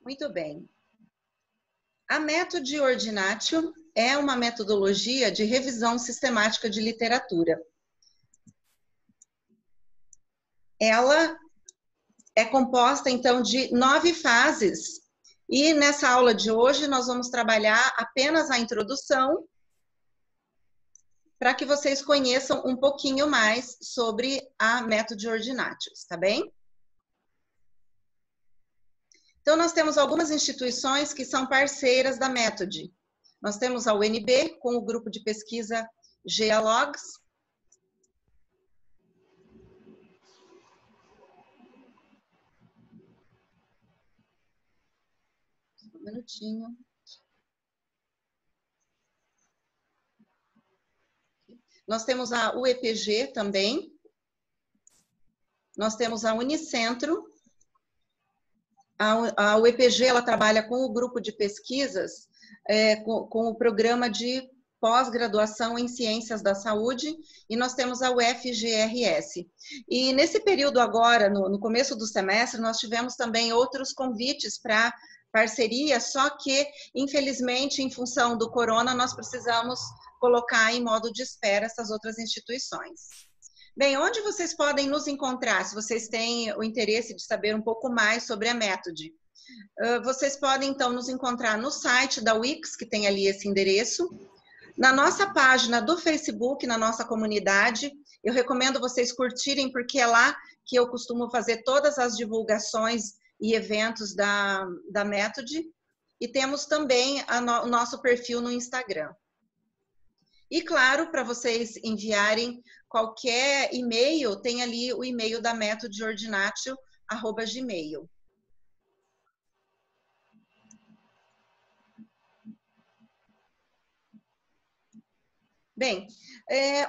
Muito bem. A Methode Ordinatio é uma metodologia de revisão sistemática de literatura. Ela é composta, então, de 9 fases. E nessa aula de hoje nós vamos trabalhar apenas a introdução, para que vocês conheçam um pouquinho mais sobre a Methode Ordinatio, tá bem? Então, nós temos algumas instituições que são parceiras da Methode. Nós temos a UNB, com o grupo de pesquisa GEALogs. Um minutinho. Nós temos a UEPG também. Nós temos a Unicentro. A UEPG, ela trabalha com o grupo de pesquisas, com o programa de pós-graduação em Ciências da Saúde, e nós temos a UFGRS. E nesse período agora, no começo do semestre, nós tivemos também outros convites para parceria, só que, infelizmente, em função do corona, nós precisamos colocar em modo de espera essas outras instituições. Bem, onde vocês podem nos encontrar, se vocês têm o interesse de saber um pouco mais sobre a Methode? Vocês podem, então, nos encontrar no site da Wix, que tem ali esse endereço, na nossa página do Facebook, na nossa comunidade. Eu recomendo vocês curtirem, porque é lá que eu costumo fazer todas as divulgações e eventos da Methode. E temos também o nosso perfil no Instagram. E, claro, para vocês enviarem qualquer e-mail, tem ali o e-mail da Methode Ordinatio, @gmail. Bem,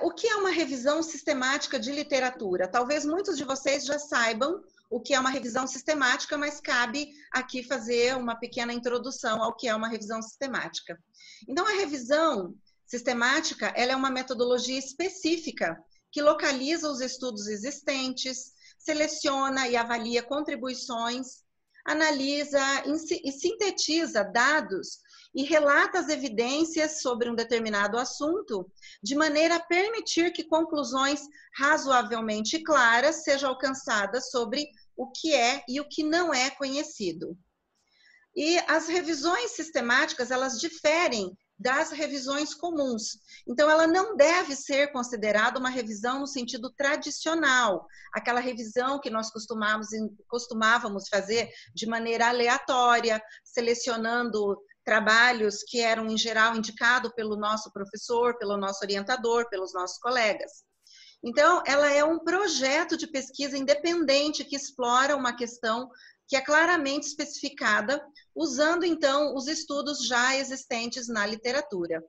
o que é uma revisão sistemática de literatura? Talvez muitos de vocês já saibam o que é uma revisão sistemática, mas cabe aqui fazer uma pequena introdução ao que é uma revisão sistemática. Então, a revisão sistemática, ela é uma metodologia específica que localiza os estudos existentes, seleciona e avalia contribuições, analisa e sintetiza dados e relata as evidências sobre um determinado assunto, de maneira a permitir que conclusões razoavelmente claras sejam alcançadas sobre o que é e o que não é conhecido. E as revisões sistemáticas, elas diferem das revisões comuns. Então, ela não deve ser considerada uma revisão no sentido tradicional, aquela revisão que nós costumávamos fazer de maneira aleatória, selecionando trabalhos que eram, em geral, indicados pelo nosso professor, pelo nosso orientador, pelos nossos colegas. Então, ela é um projeto de pesquisa independente que explora uma questão que é claramente especificada, usando, então, os estudos já existentes na literatura.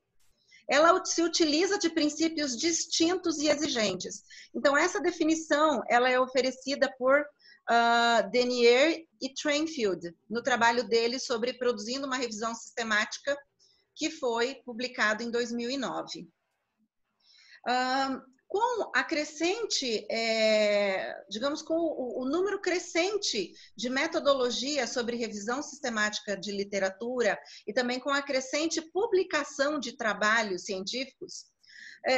Ela se utiliza de princípios distintos e exigentes. Então, essa definição, ela é oferecida por Denier e Trainfield, no trabalho dele sobre produzindo uma revisão sistemática, que foi publicado em 2009. Com a crescente, digamos, com o número crescente de metodologia sobre revisão sistemática de literatura e também com a crescente publicação de trabalhos científicos,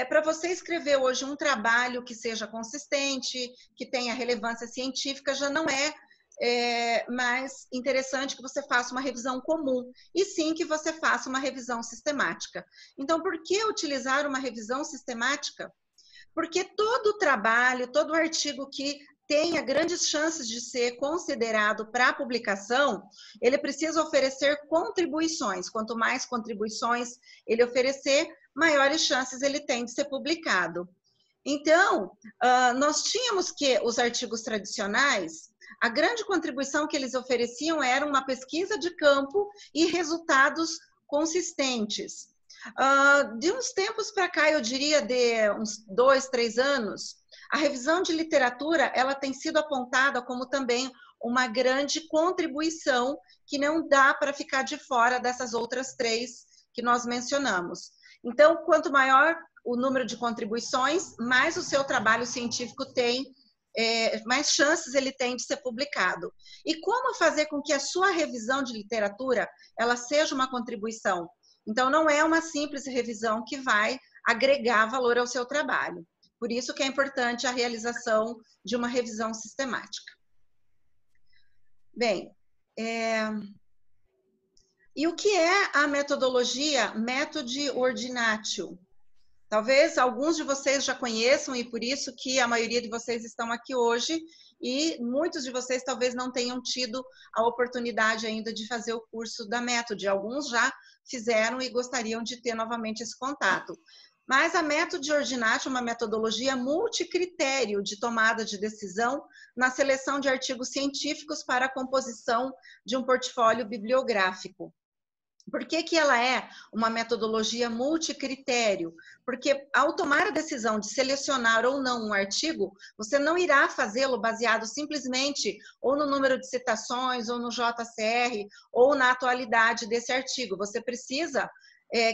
para você escrever hoje um trabalho que seja consistente, que tenha relevância científica, já não é mais interessante que você faça uma revisão comum, e sim que você faça uma revisão sistemática. Então, por que utilizar uma revisão sistemática? Porque todo trabalho, todo artigo que tenha grandes chances de ser considerado para publicação, ele precisa oferecer contribuições. Quanto mais contribuições ele oferecer, maiores chances ele tem de ser publicado. Então, nós tínhamos que os artigos tradicionais, a grande contribuição que eles ofereciam era uma pesquisa de campo e resultados consistentes. De uns tempos para cá, eu diria de uns 2, 3 anos, a revisão de literatura, ela tem sido apontada como também uma grande contribuição que não dá para ficar de fora dessas outras 3 que nós mencionamos. Então, quanto maior o número de contribuições, mais o seu trabalho científico tem mais chances ele tem de ser publicado. E como fazer com que a sua revisão de literatura ela seja uma contribuição? Então, não é uma simples revisão que vai agregar valor ao seu trabalho. Por isso que é importante a realização de uma revisão sistemática. Bem, e o que é a metodologia Method Ordinatio? Talvez alguns de vocês já conheçam e por isso que a maioria de vocês estão aqui hoje e muitos de vocês talvez não tenham tido a oportunidade ainda de fazer o curso da Method. Alguns já fizeram e gostariam de ter novamente esse contato. Mas a Method Ordinatio é uma metodologia multicritério de tomada de decisão na seleção de artigos científicos para a composição de um portfólio bibliográfico. Por que que ela é uma metodologia multicritério? Porque ao tomar a decisão de selecionar ou não um artigo, você não irá fazê-lo baseado simplesmente ou no número de citações, ou no JCR, ou na atualidade desse artigo. Você precisa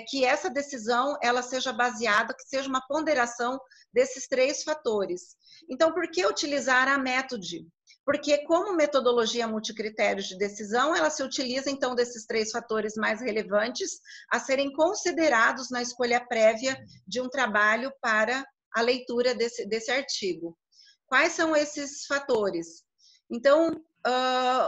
que essa decisão ela seja baseada, que seja uma ponderação desses 3 fatores. Então, por que utilizar a Method? Porque como metodologia multicritérios de decisão, ela se utiliza então desses 3 fatores mais relevantes a serem considerados na escolha prévia de um trabalho para a leitura desse artigo. Quais são esses fatores? Então,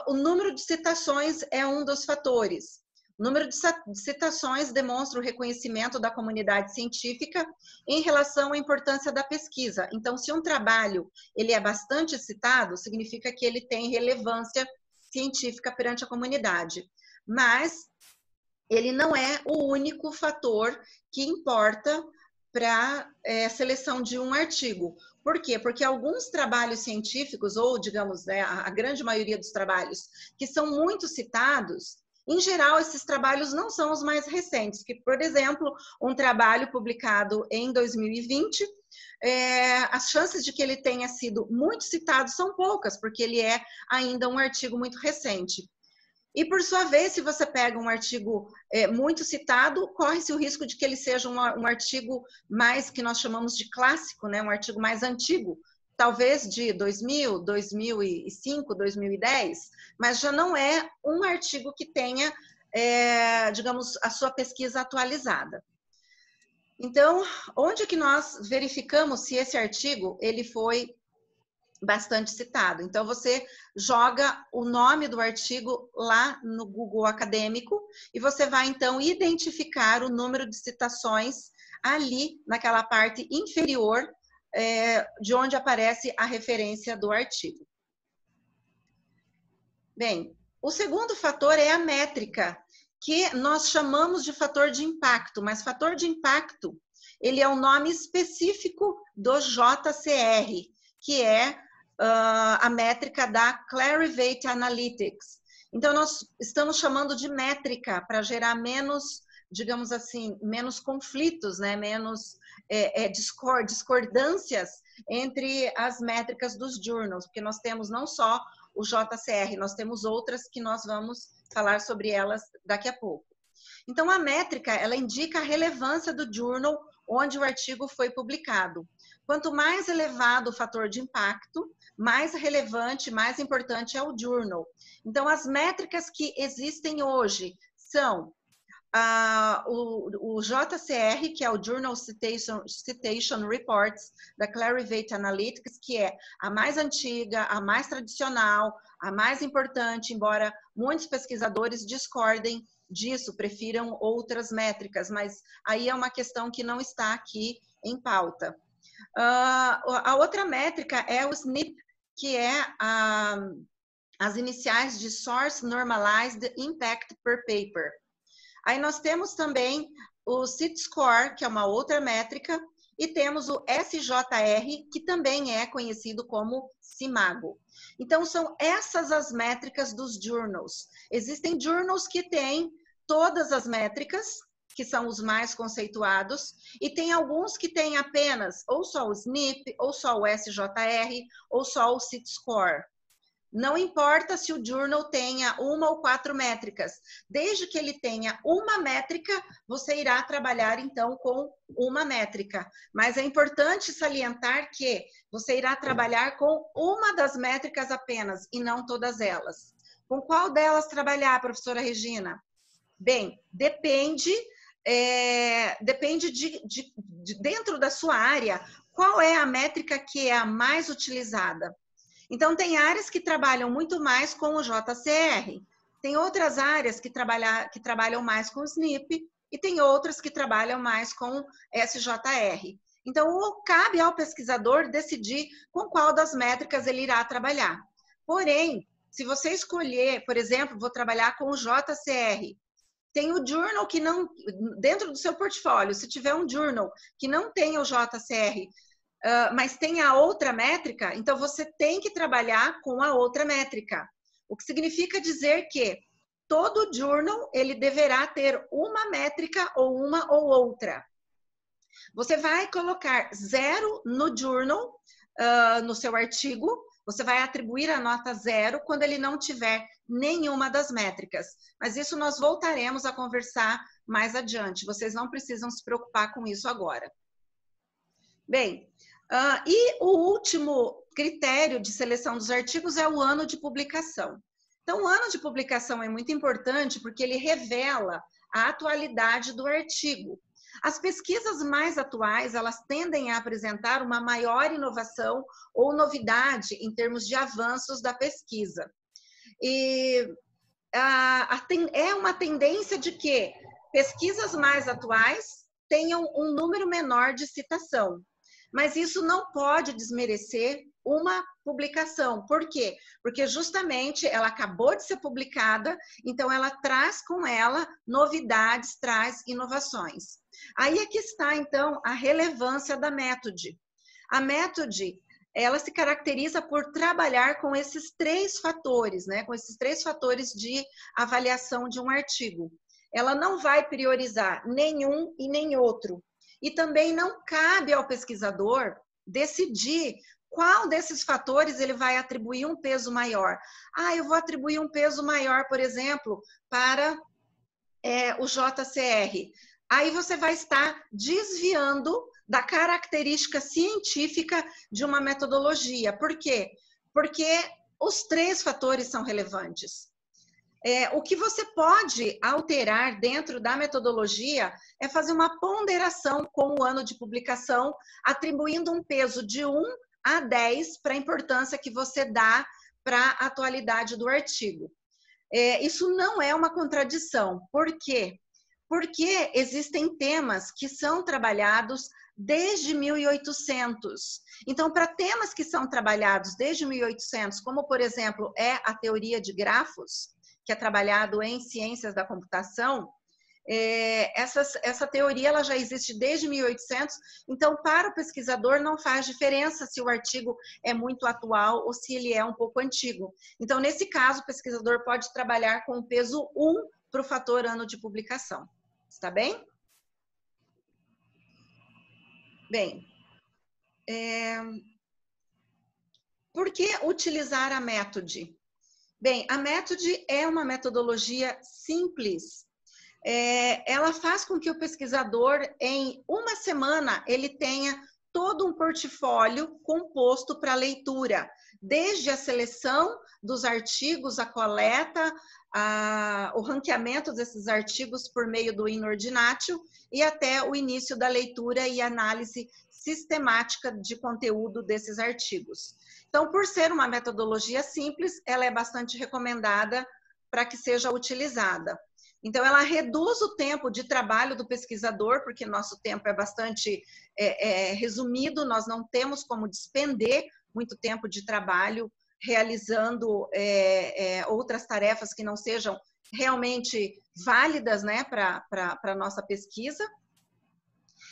o número de citações é um dos fatores. O número de citações demonstra o reconhecimento da comunidade científica em relação à importância da pesquisa. Então, se um trabalho ele é bastante citado, significa que ele tem relevância científica perante a comunidade. Mas ele não é o único fator que importa para a seleção de um artigo. Por quê? Porque alguns trabalhos científicos, ou digamos, a grande maioria dos trabalhos que são muito citados, em geral, esses trabalhos não são os mais recentes, que, por exemplo, um trabalho publicado em 2020, as chances de que ele tenha sido muito citado são poucas, porque ele é ainda um artigo muito recente. E, por sua vez, se você pega um artigo muito citado, corre-se o risco de que ele seja um artigo mais, que nós chamamos de clássico, né? Um artigo mais antigo, talvez de 2000, 2005, 2010, mas já não é um artigo que tenha, digamos, a sua pesquisa atualizada. Então, onde que nós verificamos se esse artigo ele foi bastante citado? Então, você joga o nome do artigo lá no Google Acadêmico e você vai, então, identificar o número de citações ali naquela parte inferior de onde aparece a referência do artigo. Bem, o segundo fator é a métrica, que nós chamamos de fator de impacto, mas fator de impacto, ele é o nome específico do JCR, que é a métrica da Clarivate Analytics. Então, nós estamos chamando de métrica para gerar menos, digamos assim, menos conflitos, né? Menos discordâncias entre as métricas dos journals, porque nós temos não só o JCR, nós temos outras que nós vamos falar sobre elas daqui a pouco. Então, a métrica, ela indica a relevância do journal onde o artigo foi publicado. Quanto mais elevado o fator de impacto, mais relevante, mais importante é o journal. Então, as métricas que existem hoje são o JCR, que é o Journal Citation Reports da Clarivate Analytics, que é a mais antiga, a mais tradicional, a mais importante, embora muitos pesquisadores discordem disso, prefiram outras métricas, mas aí é uma questão que não está aqui em pauta. A outra métrica é o SNP, que é as iniciais de Source Normalized Impact per Paper. Aí nós temos também o CIT-Score, que é uma outra métrica, e temos o SJR, que também é conhecido como CIMAGO. Então, são essas as métricas dos journals. Existem journals que têm todas as métricas, que são os mais conceituados, e tem alguns que têm apenas ou só o SNP, ou só o SJR, ou só o CIT-Score. Não importa se o journal tenha 1 ou 4 métricas. Desde que ele tenha uma métrica, você irá trabalhar, então, com uma métrica. Mas é importante salientar que você irá trabalhar com uma das métricas apenas, e não todas elas. Com qual delas trabalhar, professora Regina? Bem, depende dentro da sua área, qual é a métrica que é a mais utilizada. Então, tem áreas que trabalham muito mais com o JCR, tem outras áreas que trabalham mais com o SNP e tem outras que trabalham mais com SJR. Então, cabe ao pesquisador decidir com qual das métricas ele irá trabalhar. Porém, se você escolher, por exemplo, vou trabalhar com o JCR, tem o journal que não, dentro do seu portfólio, se tiver um journal que não tem o JCR, mas tem a outra métrica, então você tem que trabalhar com a outra métrica. O que significa dizer que todo journal, ele deverá ter uma métrica ou uma ou outra. Você vai colocar 0 no journal, no seu artigo, você vai atribuir a nota 0 quando ele não tiver nenhuma das métricas. Mas isso nós voltaremos a conversar mais adiante. Vocês não precisam se preocupar com isso agora. Bem, e o último critério de seleção dos artigos é o ano de publicação. Então, o ano de publicação é muito importante porque ele revela a atualidade do artigo. As pesquisas mais atuais, elas tendem a apresentar uma maior inovação ou novidade em termos de avanços da pesquisa. E é uma tendência de que pesquisas mais atuais tenham um número menor de citação. Mas isso não pode desmerecer uma publicação. Por quê? Porque justamente ela acabou de ser publicada, então ela traz com ela novidades, traz inovações. Aí é que está, então, a relevância da Method. A Method, ela se caracteriza por trabalhar com esses 3 fatores, né? Com esses 3 fatores de avaliação de um artigo. Ela não vai priorizar nenhum e nem outro. E também não cabe ao pesquisador decidir qual desses fatores ele vai atribuir um peso maior. Eu vou atribuir um peso maior, por exemplo, para o JCR. Aí você vai estar desviando da característica científica de uma metodologia. Por quê? Porque os 3 fatores são relevantes. O que você pode alterar dentro da metodologia é fazer uma ponderação com o ano de publicação, atribuindo um peso de 1 a 10 para a importância que você dá para a atualidade do artigo. Isso não é uma contradição. Por quê? Porque existem temas que são trabalhados desde 1800. Então, para temas que são trabalhados desde 1800, como, por exemplo, a teoria de grafos, que é trabalhado em ciências da computação, essa teoria ela já existe desde 1800, então para o pesquisador não faz diferença se o artigo é muito atual ou se ele é um pouco antigo. Então, nesse caso, o pesquisador pode trabalhar com o peso 1 para o fator ano de publicação. Está bem? Bem, por que utilizar a Method? Bem, a Method é uma metodologia simples. Ela faz com que o pesquisador, em uma semana, ele tenha todo um portfólio composto para leitura, desde a seleção dos artigos, a coleta, o ranqueamento desses artigos por meio do Inordinatio e até o início da leitura e análise sistemática de conteúdo desses artigos. Então, por ser uma metodologia simples, ela é bastante recomendada para que seja utilizada. Então, ela reduz o tempo de trabalho do pesquisador, porque nosso tempo é bastante resumido, nós não temos como despender muito tempo de trabalho realizando outras tarefas que não sejam realmente válidas, né, para a nossa pesquisa.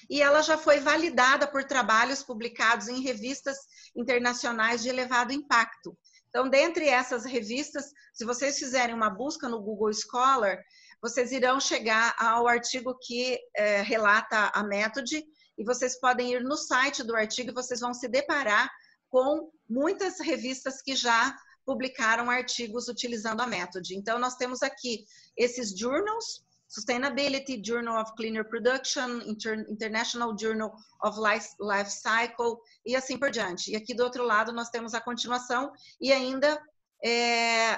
E ela já foi validada por trabalhos publicados em revistas internacionais de elevado impacto. Então, dentre essas revistas, se vocês fizerem uma busca no Google Scholar, vocês irão chegar ao artigo que relata a Method, e vocês podem ir no site do artigo e vocês vão se deparar com muitas revistas que já publicaram artigos utilizando a Method. Então, nós temos aqui esses journals: Sustainability, Journal of Cleaner Production, International Journal of Life Cycle, e assim por diante. E aqui do outro lado nós temos a continuação, e ainda,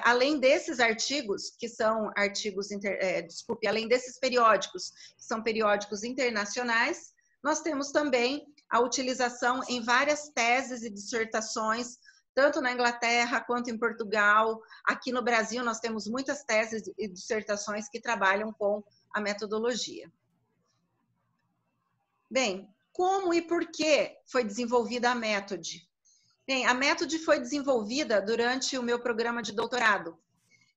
além desses artigos, que são artigos, além desses periódicos, que são periódicos internacionais, nós temos também a utilização em várias teses e dissertações, tanto na Inglaterra quanto em Portugal. Aqui no Brasil nós temos muitas teses e dissertações que trabalham com a metodologia. Bem, como e por que foi desenvolvida a Method? Bem, a Method foi desenvolvida durante o meu programa de doutorado.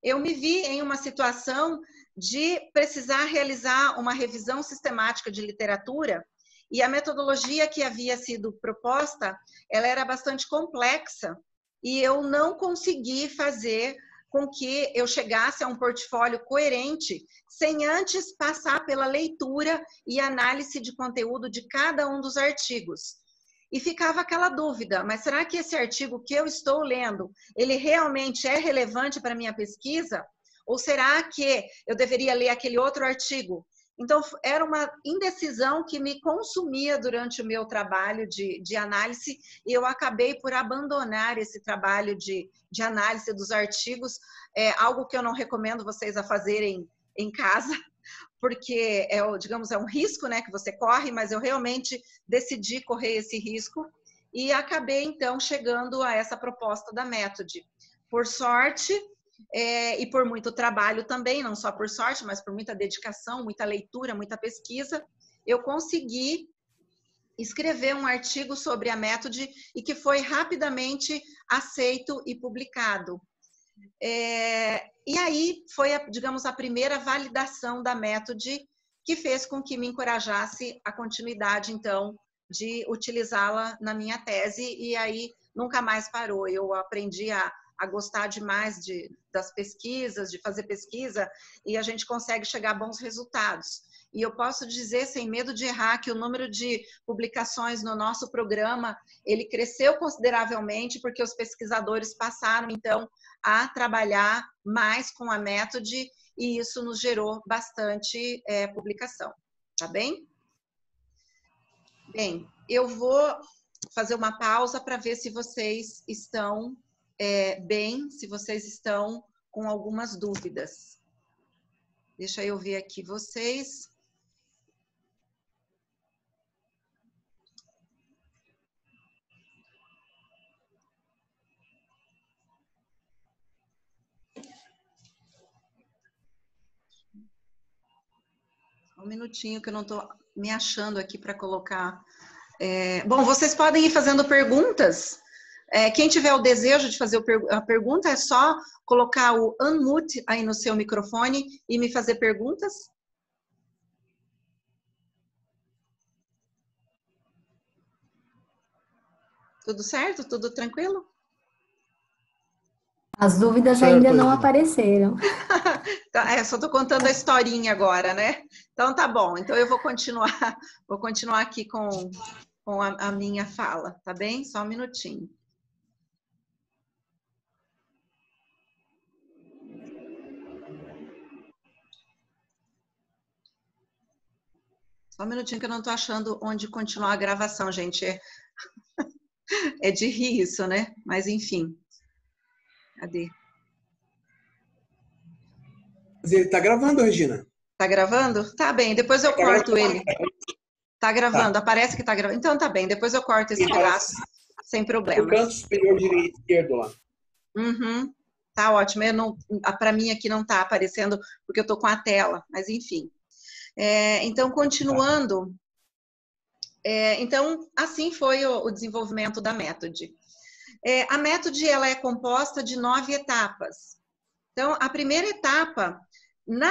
Eu me vi em uma situação de precisar realizar uma revisão sistemática de literatura, e a metodologia que havia sido proposta, ela era bastante complexa, e eu não consegui fazer com que eu chegasse a um portfólio coerente sem antes passar pela leitura e análise de conteúdo de cada um dos artigos. E ficava aquela dúvida: mas será que esse artigo que eu estou lendo, ele realmente é relevante para a minha pesquisa? Ou será que eu deveria ler aquele outro artigo? Então, era uma indecisão que me consumia durante o meu trabalho de análise, e eu acabei por abandonar esse trabalho de análise dos artigos, algo que eu não recomendo vocês a fazerem em casa, porque, digamos, é um risco, né, que você corre, mas eu realmente decidi correr esse risco, e acabei, então, chegando a essa proposta da Method. Por sorte, e por muito trabalho também, não só por sorte, mas por muita dedicação, muita leitura, muita pesquisa, eu consegui escrever um artigo sobre a Method e que foi rapidamente aceito e publicado. E aí foi, digamos, a primeira validação da Method, que fez com que me encorajasse a continuidade, então, de utilizá-la na minha tese, e aí nunca mais parou. Eu aprendi a gostar demais das pesquisas, de fazer pesquisa, e a gente consegue chegar a bons resultados. E eu posso dizer, sem medo de errar, que o número de publicações no nosso programa, ele cresceu consideravelmente, porque os pesquisadores passaram, então, a trabalhar mais com a Method, e isso nos gerou bastante publicação. Tá bem? Bem, eu vou fazer uma pausa para ver se vocês estão bem, se vocês estão com algumas dúvidas. Deixa eu ver aqui vocês. Um minutinho que eu não estou me achando aqui para colocar. Bom, vocês podem ir fazendo perguntas. Quem tiver o desejo de fazer a pergunta, é só colocar o unmute aí no seu microfone e me fazer perguntas. Tudo certo? Tudo tranquilo? As dúvidas ainda não apareceram. Só estou contando a historinha agora, né? Então tá bom. Então eu vou continuar aqui com a minha fala, tá bem? Só um minutinho. Só um minutinho que eu não estou achando onde continuar a gravação, gente. É de rir isso, né? Mas enfim. Cadê? Mas ele tá gravando, Regina. Tá gravando? Tá bem, depois eu corto ele. Tá gravando, aparece que tá gravando. Então tá bem, depois eu corto esse pedaço, sem problema. No canto superior direito, esquerdo lá. Uhum. Tá ótimo. Para mim aqui não tá aparecendo, porque eu tô com a tela, mas enfim. Então, continuando. Então, assim foi o desenvolvimento da Method. A Method, ela é composta de 9 etapas. Então, na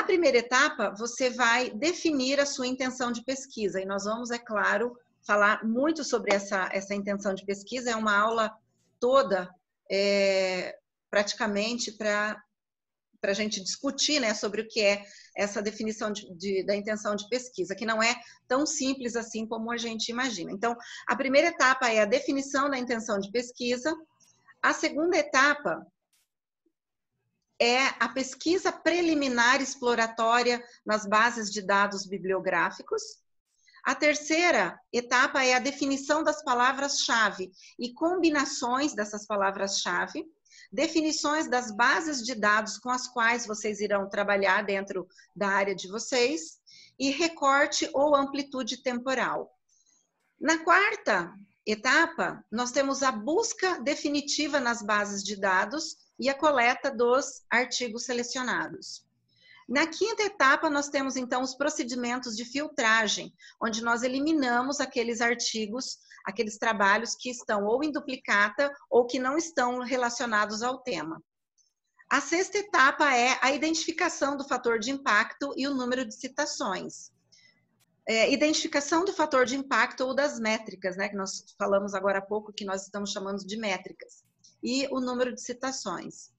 primeira etapa, você vai definir a sua intenção de pesquisa. E nós vamos, é claro, falar muito sobre essa intenção de pesquisa. É uma aula toda, praticamente, para a gente discutir, né, sobre o que é essa definição da intenção de pesquisa, que não é tão simples assim como a gente imagina. Então, a primeira etapa é a definição da intenção de pesquisa. A segunda etapa é a pesquisa preliminar exploratória nas bases de dados bibliográficos. A terceira etapa é a definição das palavras-chave e combinações dessas palavras-chave, definições das bases de dados com as quais vocês irão trabalhar dentro da área de vocês, e recorte ou amplitude temporal. Na quarta etapa, nós temos a busca definitiva nas bases de dados e a coleta dos artigos selecionados. Na quinta etapa, nós temos, então, os procedimentos de filtragem, onde nós eliminamos aqueles artigos, aqueles trabalhos que estão ou em duplicata ou que não estão relacionados ao tema. A sexta etapa é a identificação do fator de impacto e o número de citações. Identificação do fator de impacto ou das métricas, né, que nós falamos agora há pouco, que nós estamos chamando de métricas, e o número de citações.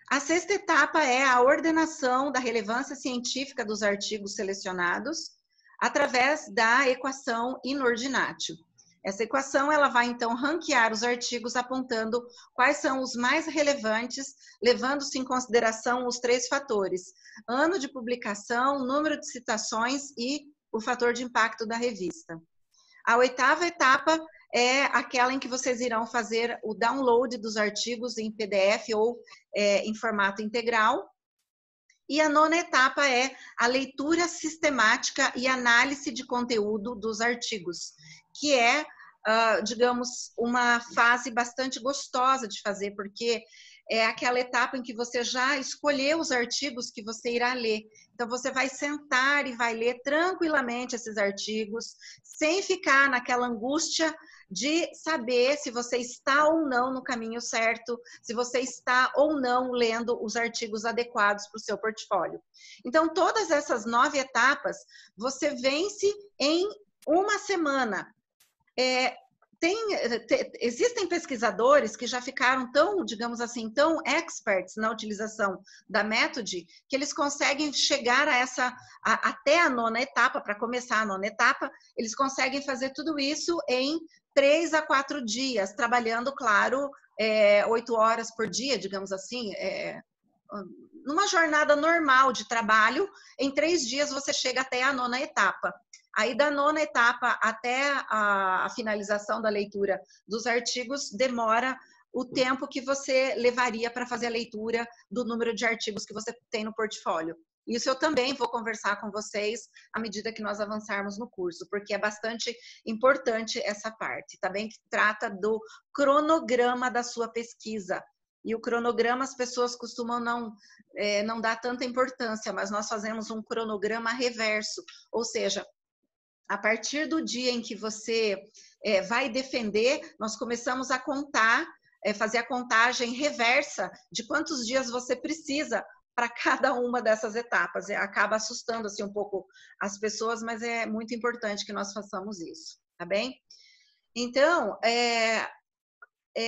A sexta etapa é a ordenação da relevância científica dos artigos selecionados através da equação inordinatio. Essa equação, ela vai, então, ranquear os artigos apontando quais são os mais relevantes, levando-se em consideração os três fatores: ano de publicação, número de citações e o fator de impacto da revista. A oitava etapa é aquela em que vocês irão fazer o download dos artigos em PDF ou em formato integral. E a nona etapa é a leitura sistemática e análise de conteúdo dos artigos, que é, digamos, uma fase bastante gostosa de fazer, porque é aquela etapa em que você já escolheu os artigos que você irá ler. Então, você vai sentar e vai ler tranquilamente esses artigos, sem ficar naquela angústia de saber se você está ou não no caminho certo, se você está ou não lendo os artigos adequados para o seu portfólio. Então, todas essas 9 etapas, você vence em uma semana. Existem pesquisadores que já ficaram tão, digamos assim, tão experts na utilização da Method, que eles conseguem chegar até a nona etapa, para começar a nona etapa, eles conseguem fazer tudo isso em 3 a 4 dias, trabalhando, claro, 8 horas por dia, digamos assim, numa jornada normal de trabalho, em 3 dias você chega até a nona etapa. Aí, da nona etapa até a finalização da leitura dos artigos, demora o tempo que você levaria para fazer a leitura do número de artigos que você tem no portfólio. Isso eu também vou conversar com vocês à medida que nós avançarmos no curso, porque é bastante importante essa parte, tá bem? Que trata do cronograma da sua pesquisa. E o cronograma as pessoas costumam não dar tanta importância, mas nós fazemos um cronograma reverso, ou seja, a partir do dia em que você vai defender, nós começamos a contar, fazer a contagem reversa de quantos dias você precisa para cada uma dessas etapas. Acaba assustando assim, um pouco as pessoas, mas é muito importante que nós façamos isso, tá bem? Então,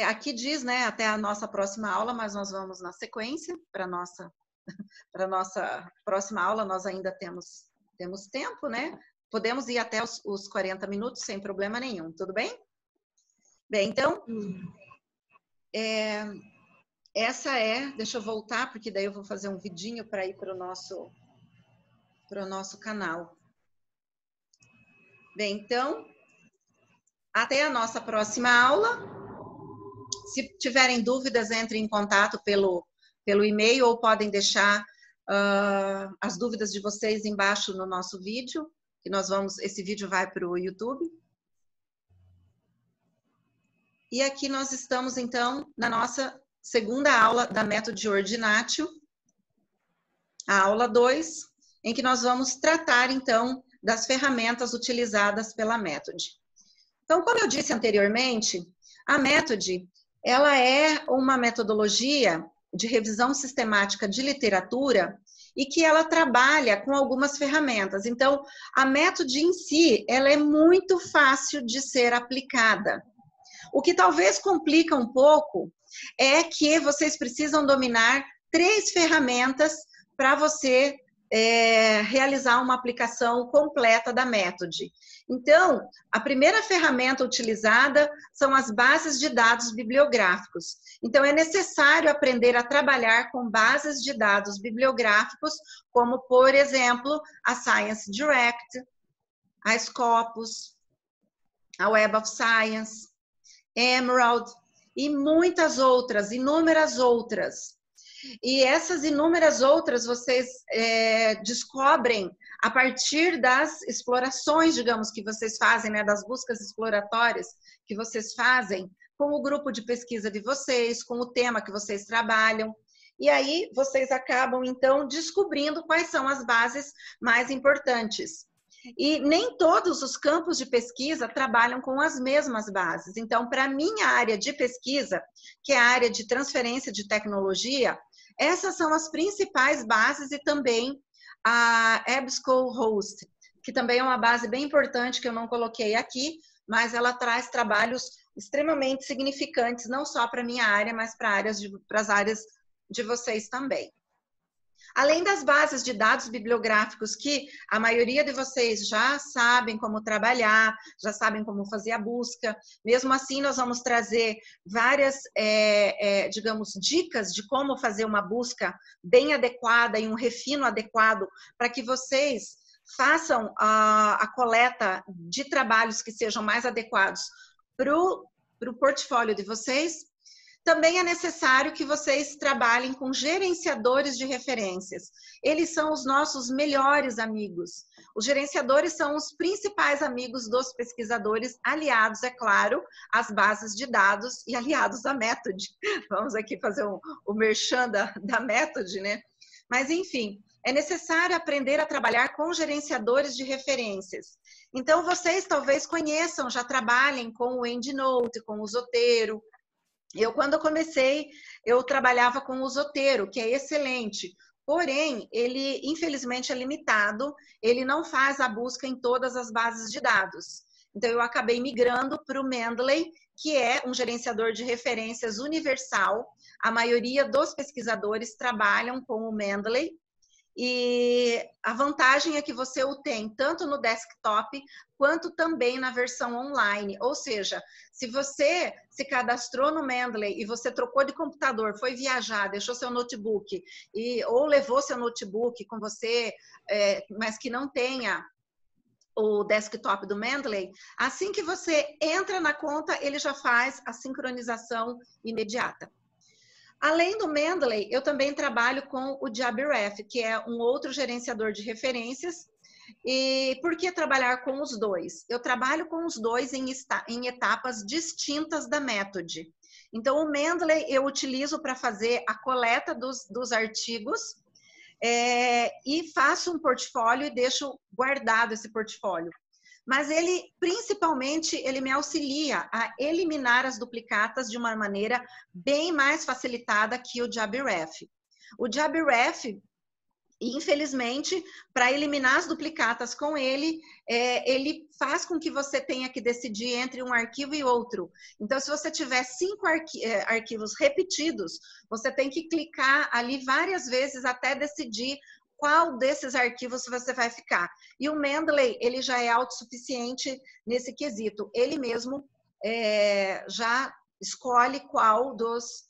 aqui diz, né, até a nossa próxima aula, mas nós vamos na sequência para nossa próxima aula. Nós ainda temos tempo, né? Podemos ir até os 40 minutos sem problema nenhum, tudo bem? Bem, então, deixa eu voltar, porque daí eu vou fazer um vidinho para ir para o nosso canal. Bem, então, até a nossa próxima aula. Se tiverem dúvidas, entrem em contato pelo e-mail ou podem deixar as dúvidas de vocês embaixo no nosso vídeo. Esse vídeo vai para o YouTube. E aqui nós estamos, então, na nossa segunda aula da Method Ordinatio, a aula 2, em que nós vamos tratar, então, das ferramentas utilizadas pela Method. Então, como eu disse anteriormente, a Method, ela é uma metodologia de revisão sistemática de literatura e que ela trabalha com algumas ferramentas. Então, a Method em si, ela é muito fácil de ser aplicada. O que talvez complica um pouco é que vocês precisam dominar 3 ferramentas para você realizar uma aplicação completa da Method. Então, a primeira ferramenta utilizada são as bases de dados bibliográficos. Então, é necessário aprender a trabalhar com bases de dados bibliográficos, como, por exemplo, a Science Direct, a Scopus, a Web of Science, Emerald e muitas outras, inúmeras outras. E essas inúmeras outras vocês descobrem a partir das explorações, digamos, que vocês fazem, né, das buscas exploratórias que vocês fazem com o grupo de pesquisa de vocês, com o tema que vocês trabalham. E aí vocês acabam, então, descobrindo quais são as bases mais importantes. E nem todos os campos de pesquisa trabalham com as mesmas bases. Então, para a minha área de pesquisa, que é a área de transferência de tecnologia, essas são as principais bases e também a EBSCOhost, que também é uma base bem importante que eu não coloquei aqui, mas ela traz trabalhos extremamente significantes, não só para a minha área, mas para as áreas de vocês também. Além das bases de dados bibliográficos que a maioria de vocês já sabem como trabalhar, já sabem como fazer a busca, mesmo assim nós vamos trazer várias, digamos, dicas de como fazer uma busca bem adequada e um refino adequado para que vocês façam a coleta de trabalhos que sejam mais adequados para o portfólio de vocês. Também é necessário que vocês trabalhem com gerenciadores de referências. Eles são os nossos melhores amigos. Os gerenciadores são os principais amigos dos pesquisadores, aliados, é claro, às bases de dados e aliados à Method. Vamos aqui fazer o merchan da Method, né? Mas, enfim, é necessário aprender a trabalhar com gerenciadores de referências. Então, vocês talvez conheçam, já trabalhem com o EndNote, com o Zotero. Quando eu comecei, eu trabalhava com o Zotero, que é excelente, porém, ele, infelizmente, é limitado, ele não faz a busca em todas as bases de dados. Então, eu acabei migrando para o Mendeley, que é um gerenciador de referências universal. A maioria dos pesquisadores trabalham com o Mendeley, e a vantagem é que você o tem tanto no desktop quanto também na versão online. Ou seja, se você se cadastrou no Mendeley e você trocou de computador, foi viajar, deixou seu notebook ou levou seu notebook com você, mas que não tenha o desktop do Mendeley, assim que você entra na conta, ele já faz a sincronização imediata. Além do Mendeley, eu também trabalho com o JabRef, que é um outro gerenciador de referências. E por que trabalhar com os dois? Eu trabalho com os dois em etapas distintas da Method. Então, o Mendeley eu utilizo para fazer a coleta dos artigos e faço um portfólio e deixo guardado esse portfólio. Mas ele, principalmente, ele me auxilia a eliminar as duplicatas de uma maneira bem mais facilitada que o JabRef. O JabRef, infelizmente, para eliminar as duplicatas com ele, ele faz com que você tenha que decidir entre um arquivo e outro. Então, se você tiver 5 arquivos repetidos, você tem que clicar ali várias vezes até decidir qual desses arquivos você vai ficar. E o Mendeley, ele já é autossuficiente nesse quesito. Ele mesmo já escolhe qual dos,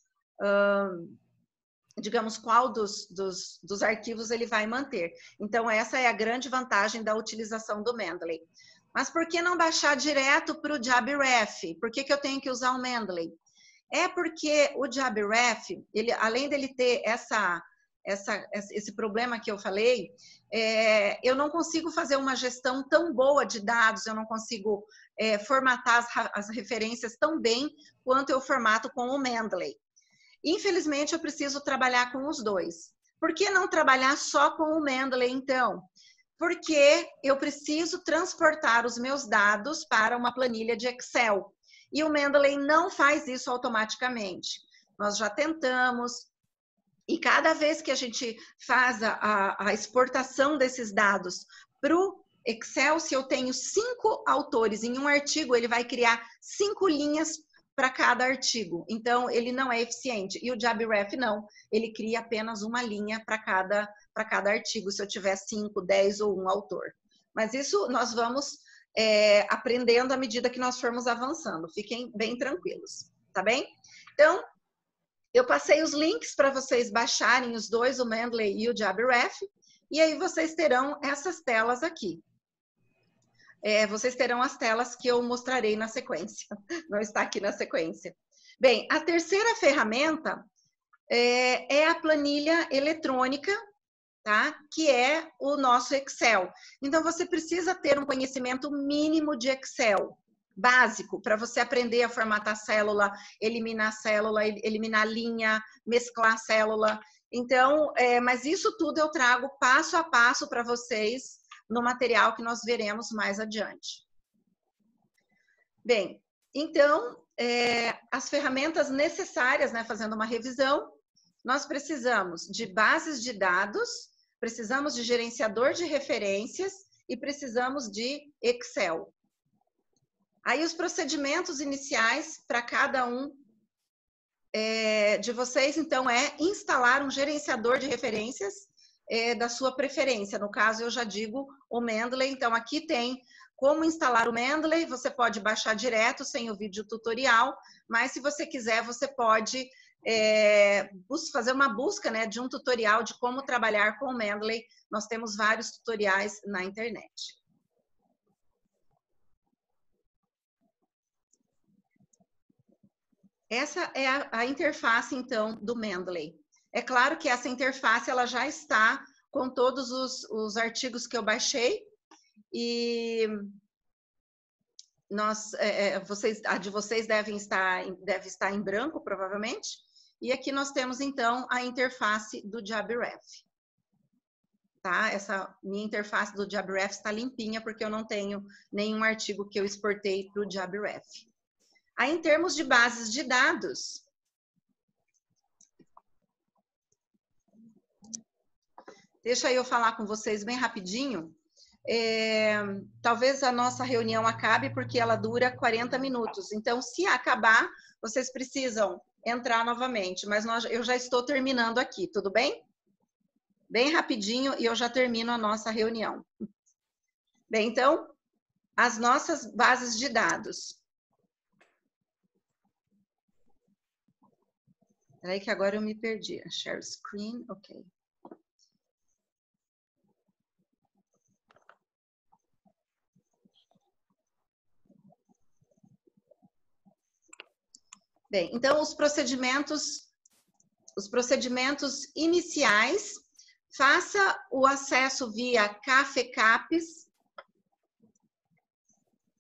digamos, qual dos arquivos ele vai manter. Então, essa é a grande vantagem da utilização do Mendeley. Mas por que não baixar direto para o JabRef? Por que eu tenho que usar o Mendeley? É porque o JabRef, ele, além dele ter esse problema que eu falei, eu não consigo fazer uma gestão tão boa de dados, eu não consigo formatar as referências tão bem quanto eu formato com o Mendeley. Infelizmente, eu preciso trabalhar com os dois. Por que não trabalhar só com o Mendeley, então? Porque eu preciso transportar os meus dados para uma planilha de Excel. E o Mendeley não faz isso automaticamente. Nós já tentamos. E cada vez que a gente faz a exportação desses dados para o Excel, se eu tenho 5 autores em um artigo, ele vai criar 5 linhas para cada artigo. Então, ele não é eficiente. E o JabRef não. Ele cria apenas uma linha para cada artigo, se eu tiver 5, 10 ou 1 autor. Mas isso nós vamos aprendendo à medida que nós formos avançando. Fiquem bem tranquilos, tá bem? Então, eu passei os links para vocês baixarem os dois, o Mendeley e o JabRef, e aí vocês terão essas telas aqui. Vocês terão as telas que eu mostrarei na sequência. Não está aqui na sequência. Bem, a terceira ferramenta é a planilha eletrônica, tá? Que é o nosso Excel. Então, você precisa ter um conhecimento mínimo de Excel, básico, para você aprender a formatar célula, eliminar linha, mesclar célula. Então, mas isso tudo eu trago passo a passo para vocês no material que nós veremos mais adiante. Bem, então, as ferramentas necessárias, né, fazendo uma revisão, nós precisamos de bases de dados, precisamos de gerenciador de referências e precisamos de Excel. Aí os procedimentos iniciais para cada um de vocês, então, é instalar um gerenciador de referências da sua preferência. No caso, eu já digo o Mendeley. Então, aqui tem como instalar o Mendeley. Você pode baixar direto, sem o vídeo tutorial, mas se você quiser, você pode fazer uma busca, né, de um tutorial de como trabalhar com o Mendeley. Nós temos vários tutoriais na internet. Essa é a interface, então, do Mendeley. É claro que essa interface ela já está com todos os artigos que eu baixei e a de vocês deve estar em branco, provavelmente. E aqui nós temos, então, a interface do JabRef. Tá? Essa minha interface do JabRef está limpinha, porque eu não tenho nenhum artigo que eu exportei para o JabRef. Aí, em termos de bases de dados, deixa eu falar com vocês bem rapidinho. Talvez a nossa reunião acabe porque ela dura 40 minutos. Então, se acabar, vocês precisam entrar novamente. Mas eu já estou terminando aqui, tudo bem? Bem rapidinho e eu já termino a nossa reunião. Bem, então, as nossas bases de dados. Peraí que agora eu me perdi. Share screen, ok. Bem, então os procedimentos iniciais, faça o acesso via CAFECAPES.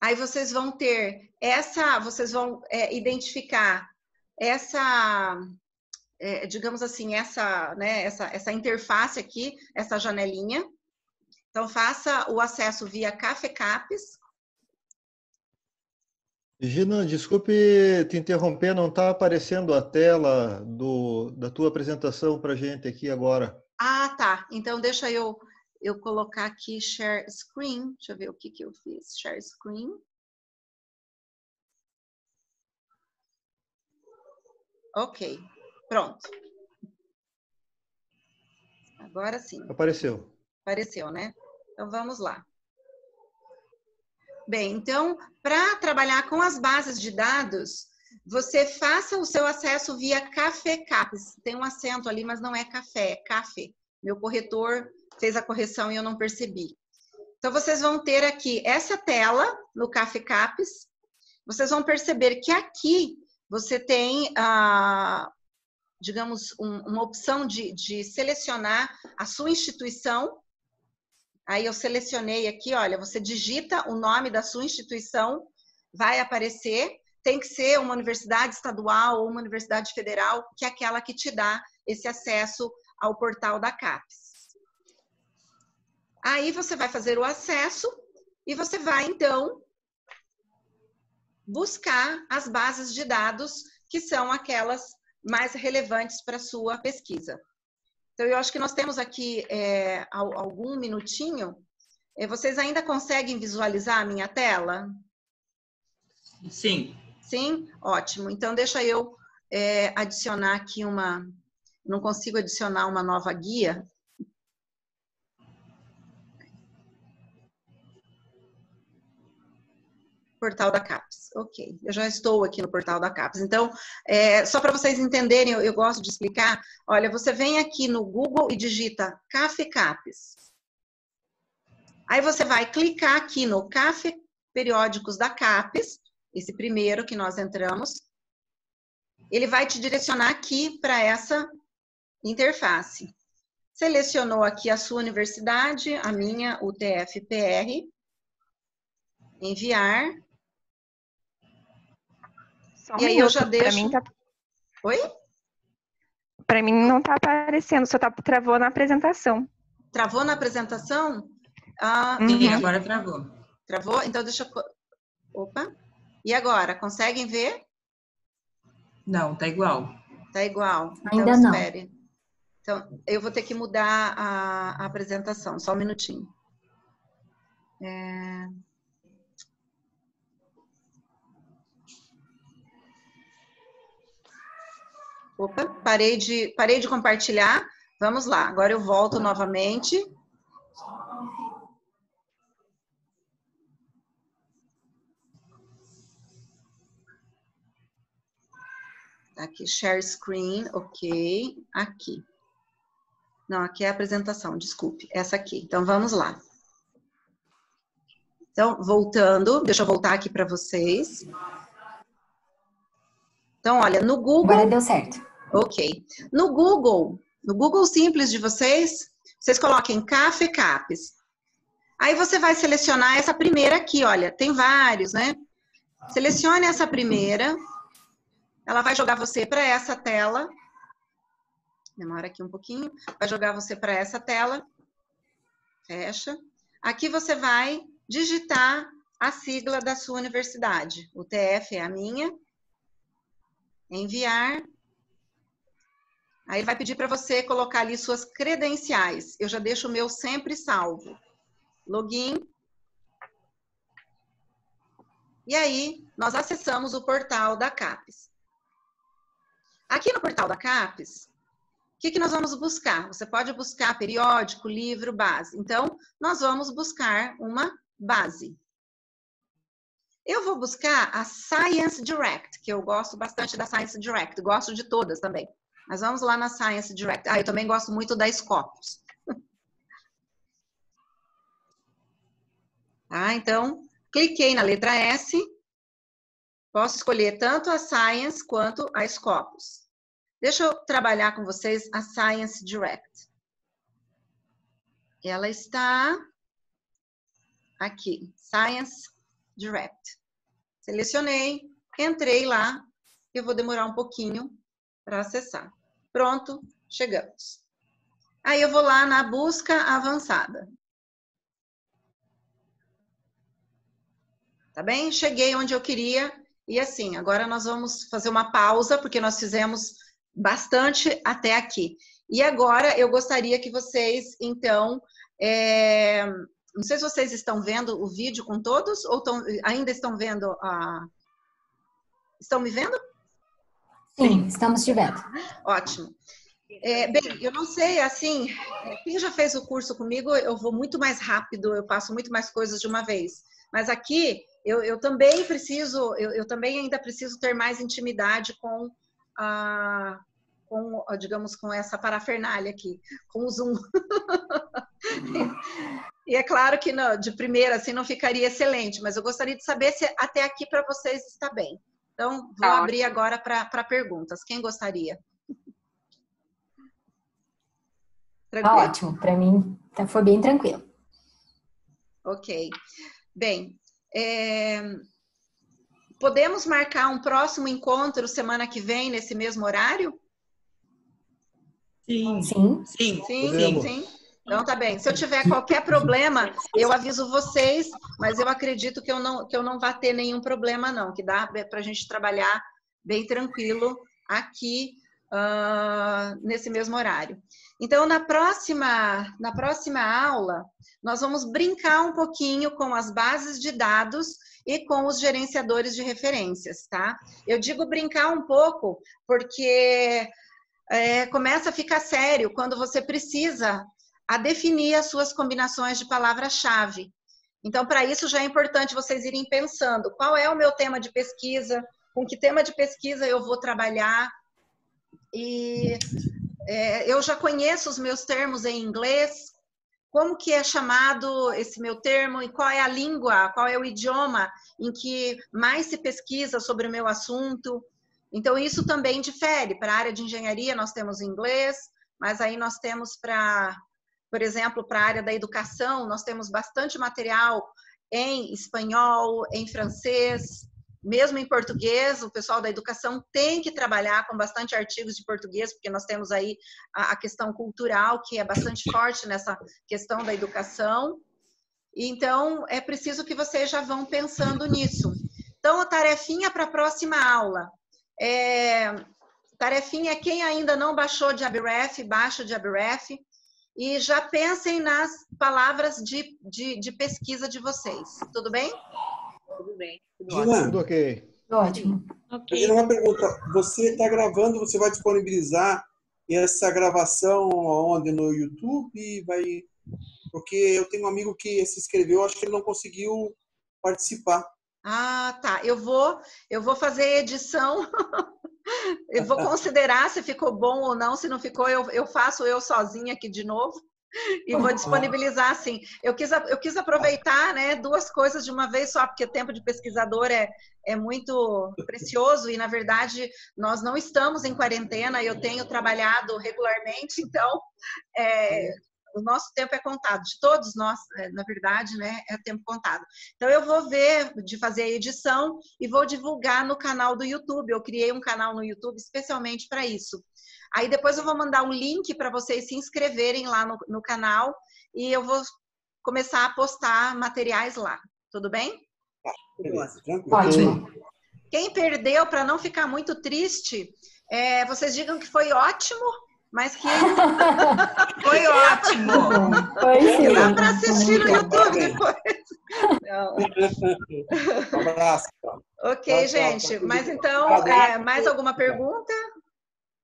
Aí vocês vão ter vocês vão identificar essa, digamos assim, essa interface aqui, essa janelinha. Então, faça o acesso via CAFECAPES. Gina, desculpe te interromper, não está aparecendo a tela da tua apresentação para a gente aqui agora. Ah, tá. Então, deixa eu colocar aqui Share Screen. Deixa eu ver o que eu fiz. Share Screen. Ok, pronto. Agora sim. Apareceu. Apareceu, né? Então, vamos lá. Bem, então, para trabalhar com as bases de dados, você faça o seu acesso via CAFECAPES. Tem um acento ali, mas não é café, é CAFE. Meu corretor fez a correção e eu não percebi. Então, vocês vão ter aqui essa tela no CAFECAPES. Vocês vão perceber que aqui você tem, digamos, uma opção de selecionar a sua instituição. Aí eu selecionei aqui, olha, você digita o nome da sua instituição, vai aparecer. Tem que ser uma universidade estadual ou uma universidade federal, que é aquela que te dá esse acesso ao portal da CAPES. Aí você vai fazer o acesso e você vai, então, buscar as bases de dados que são aquelas mais relevantes para a sua pesquisa. Então, eu acho que nós temos aqui algum minutinho. Vocês ainda conseguem visualizar a minha tela? Sim. Sim? Ótimo. Então, deixa eu adicionar aqui uma... Não consigo adicionar uma nova guia. Portal da CAPES. Ok, eu já estou aqui no portal da CAPES. Então, só para vocês entenderem, eu gosto de explicar. Olha, você vem aqui no Google e digita CAFE CAPES. Aí você vai clicar aqui no CAFE Periódicos da CAPES, esse primeiro que nós entramos. Ele vai te direcionar aqui para essa interface. Selecionou aqui a sua universidade, a minha, UTF-PR. Enviar. Só um e aí minuto, eu já deixo... Para mim tá... Oi? Para mim não está aparecendo, só travou na apresentação. Travou na apresentação? Sim, agora travou. Travou? Então deixa eu... Opa. E agora? Conseguem ver? Não, tá igual. Tá igual. Ainda então, não. espere. Então, eu vou ter que mudar a apresentação. Só um minutinho. Opa, parei de compartilhar. Vamos lá, agora eu volto novamente. Aqui, share screen, ok. Aqui. Não, aqui é a apresentação, desculpe. Essa aqui. Então, vamos lá. Então, voltando, deixa eu voltar aqui para vocês. Então, olha, no Google... Agora deu certo. Ok. No Google Simples de vocês, vocês coloquem CAFE CAPES. Aí você vai selecionar essa primeira aqui, olha, tem vários, né? Selecione essa primeira. Ela vai jogar você para essa tela. Demora aqui um pouquinho. Vai jogar você para essa tela. Fecha. Aqui você vai digitar a sigla da sua universidade. O TF é a minha. Enviar. Aí ele vai pedir para você colocar ali suas credenciais. Eu já deixo o meu sempre salvo. Login. E aí, nós acessamos o portal da CAPES. Aqui no portal da CAPES, o que nós vamos buscar? Você pode buscar periódico, livro, base. Então, nós vamos buscar uma base. Eu vou buscar a Science Direct, que eu gosto bastante da Science Direct. Gosto de todas também. Mas vamos lá na Science Direct. Eu também gosto muito da Scopus. Tá? Então, cliquei na letra S. Posso escolher tanto a Science quanto a Scopus. Deixa eu trabalhar com vocês a Science Direct. Ela está aqui, Science Direct. Selecionei, entrei lá. Eu vou demorar um pouquinho para acessar. Pronto, chegamos. Aí eu vou lá na busca avançada. Tá bem? Cheguei onde eu queria. E assim, agora nós vamos fazer uma pausa, porque nós fizemos bastante até aqui. E agora eu gostaria que vocês, então, não sei se vocês estão vendo o vídeo com todos ou ainda estão vendo a... Estão me vendo? Sim, estamos te vendo. Ótimo. Bem, eu não sei, assim, quem já fez o curso comigo, eu vou muito mais rápido, eu passo muito mais coisas de uma vez. Mas aqui, eu também preciso, eu também ainda preciso ter mais intimidade com digamos, com essa parafernália aqui, com o Zoom. E é claro que não, de primeira, assim, não ficaria excelente, mas eu gostaria de saber se até aqui para vocês está bem. Então, vou abrir agora para perguntas. Quem gostaria? Tá ótimo, para mim foi bem tranquilo. Ok. Bem, podemos marcar um próximo encontro semana que vem, nesse mesmo horário? Sim. Sim. Sim. Sim. Então, tá bem. Se eu tiver qualquer problema, eu aviso vocês, mas eu acredito que eu não vá ter nenhum problema, não. Que dá para a gente trabalhar bem tranquilo aqui nesse mesmo horário. Então, na próxima aula, nós vamos brincar um pouquinho com as bases de dados e com os gerenciadores de referências, tá? Eu digo brincar um pouco porque começa a ficar sério quando você precisa definir as suas combinações de palavra-chave. Então, para isso já é importante vocês irem pensando qual é o meu tema de pesquisa, com que tema de pesquisa eu vou trabalhar. E eu já conheço os meus termos em inglês, como que é chamado esse meu termo e qual é a língua, qual é o idioma em que mais se pesquisa sobre o meu assunto. Então, isso também difere. Para a área de engenharia, nós temos inglês, mas aí nós temos por exemplo, para a área da educação, nós temos bastante material em espanhol, em francês, mesmo em português. O pessoal da educação tem que trabalhar com bastante artigos de português, porque nós temos aí a questão cultural, que é bastante forte nessa questão da educação. Então, é preciso que vocês já vão pensando nisso. Então, a tarefinha para a próxima aula. Tarefinha é quem ainda não baixou o JabRef, baixa o JabRef. E já pensem nas palavras de pesquisa de vocês. Tudo bem? Tudo bem. Tudo ok. Ótimo. Okay. Uma pergunta. Você está gravando, você vai disponibilizar essa gravação onde? No YouTube? Porque eu tenho um amigo que se inscreveu, acho que ele não conseguiu participar. Ah, tá. Eu vou fazer edição. Eu vou considerar se ficou bom ou não. Se não ficou, eu faço eu sozinha aqui de novo e vou disponibilizar assim. Eu quis aproveitar, né, duas coisas de uma vez só, porque tempo de pesquisador é muito precioso e, na verdade, nós não estamos em quarentena. Eu tenho trabalhado regularmente, então o nosso tempo é contado, de todos nós, na verdade, né, é tempo contado. Então, eu vou ver de fazer a edição e vou divulgar no canal do YouTube. Eu criei um canal no YouTube especialmente para isso. Aí, depois eu vou mandar um link para vocês se inscreverem lá no canal e eu vou começar a postar materiais lá. Tudo bem? Beleza, Ótimo. Quem perdeu, para não ficar muito triste, vocês digam que foi ótimo, mas que foi ótimo. Foi sim. Dá para assistir no YouTube depois. Um abraço. Ok, gente. Mas então, mais alguma pergunta?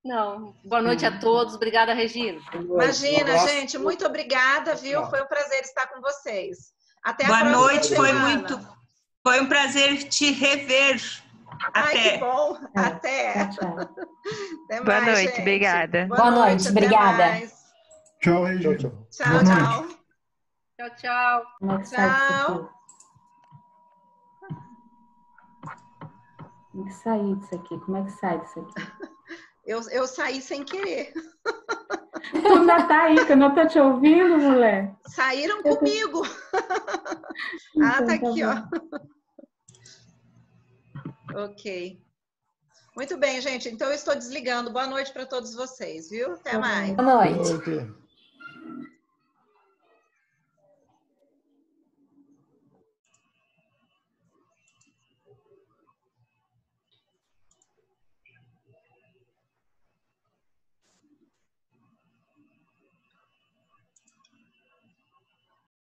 Não. Boa noite a todos. Obrigada, Regina. Imagina, gente. Muito obrigada, viu? Foi um prazer estar com vocês. Até a próxima semana. Boa noite. Foi um prazer te rever. Ai, que bom. Até. Até Boa mais, noite, gente. Obrigada. Boa noite, obrigada. Tchau, Regina. Tchau. Tchau. Tchau. Tem que sair disso aqui. Como é que sai disso aqui? Eu saí sem querer. Tu ainda tá aí, que eu não tô te ouvindo, mulher. Saíram comigo. Então, tá aqui, ó. Ok. Muito bem, gente. Então, eu estou desligando. Boa noite para todos vocês, viu? Até mais. Boa noite.